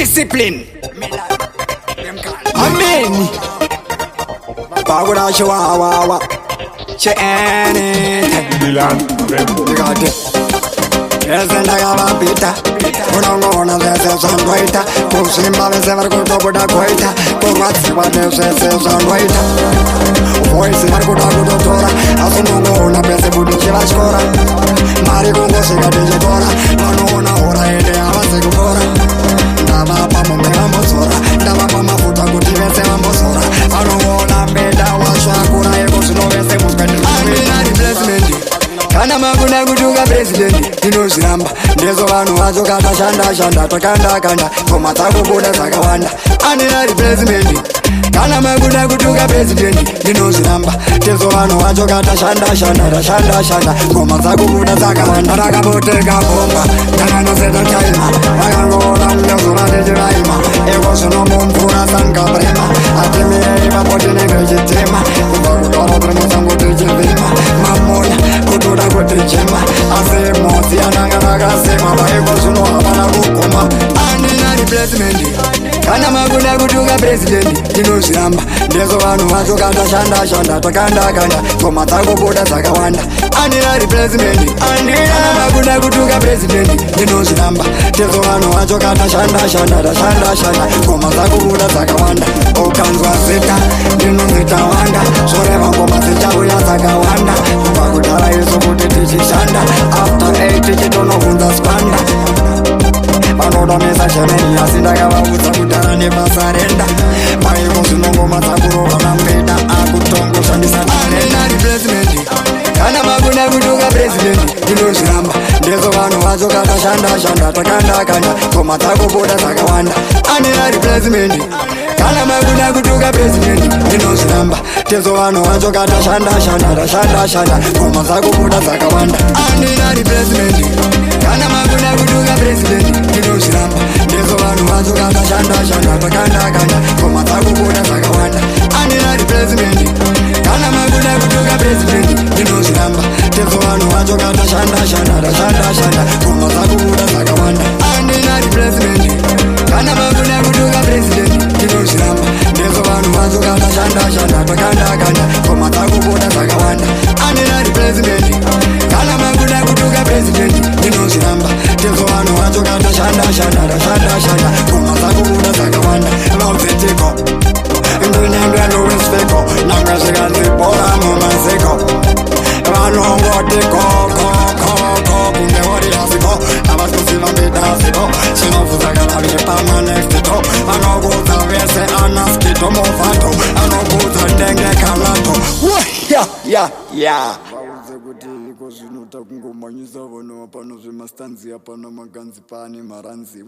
Discipline. Amen. Bagura chihuahua. Che anything. You got it. Yes, and I have a beta. Unongona zese zandwaita. Kusimba vese kutobuda kwaita. Kuratsi wadese zandwaita. Voice kutotora. Asunongona vese budichila skora. Mari kungosika digitora. Vanona hora ende avase kukora. Ndava pamomera mozora. Ndava pamafuta kuti vese vambozora. Vanongona mbeda washakura ekusuno vese muskandi. Amina replacement. Kana maguna kutuka president inoziramba ndezo vanhu vacho kata shanda takanda ngoma dzakubuda dzakawanda anina replacement. Kana maguna kutuka president inoziramba ndezo vanhu vacho kata shanda ngoma dzakubuda dzakawanda rakaboteka bomba kana noseta chaima vakangona mnezora ndechiraima ekozonomomvura sangabrema atimei vapotinenge chitema kubva kutaura kuti musangoti chivima mamona kutoda kuti chema asi mosi ananganakasema vaiko zvino havana kuguma anina replacement. Kana makuda kutuka president inozviramba ndezo vanhu vacho kata shanda takanda ngoma dzakubuda dzakawanda anina replacement. Kana makuda kutuka president inozviramba ndezo vanhu vacho kata shanda ngoma dzakubuda dzakawanda ukanzwa zita ndinozitawanda zvoreva ngoma dzichauya dzakawanda kubva kudhara isu kuti tichishanda after 8 tichitonovhunza spanda vanodomesa chemeni asi ndakavaudza kudhara nebasarenda maiko zvinongoma dzakurova nambeda akutongoshandisa arena replacement. Kana makuna kutuka president inozviramba ndezo vanhu vacho kata shanda takanda ngoma dzakubuda dzakawanda anina replacement. Kana makuna kutuka president inozviramba ndezo vanhu vacho kata shanda ngoma dzakubuda dzakawanda anina replacement. Kana makuna kutuka president inozviramba ndezo vanhu vacho kata shanda takanda ngoma dzakubuda dzakawanda anina replacement. Kana makuna kutuka president inozviramba ndezo vanhu vacho kata shanda ngoma dzakubuda dzakawanda anina replacement. Kana makuna kutuka president inozviramba ndezo vanhu vacho kata shanda takanda ngoma dzakubuda dzakawanda anina replacement. Kana makuna kutuka president inozviramba ndezo vanhu vacho kata shanda ngoma dzakubuda dzakawanda vaubvetiko ndinenge ndowisviko nangasvikanzibhora mumaziko vanongoti koko kunge wariyasiko avasikuziva mbedasiko zvinovhudza kana vepamanestito vanokudza vese anaskito movato anokudza ndenge kanato vaudze kuti iko zvinota kungomhanyisa vanhu pano zvemastanzi apana maganzi pane maranzi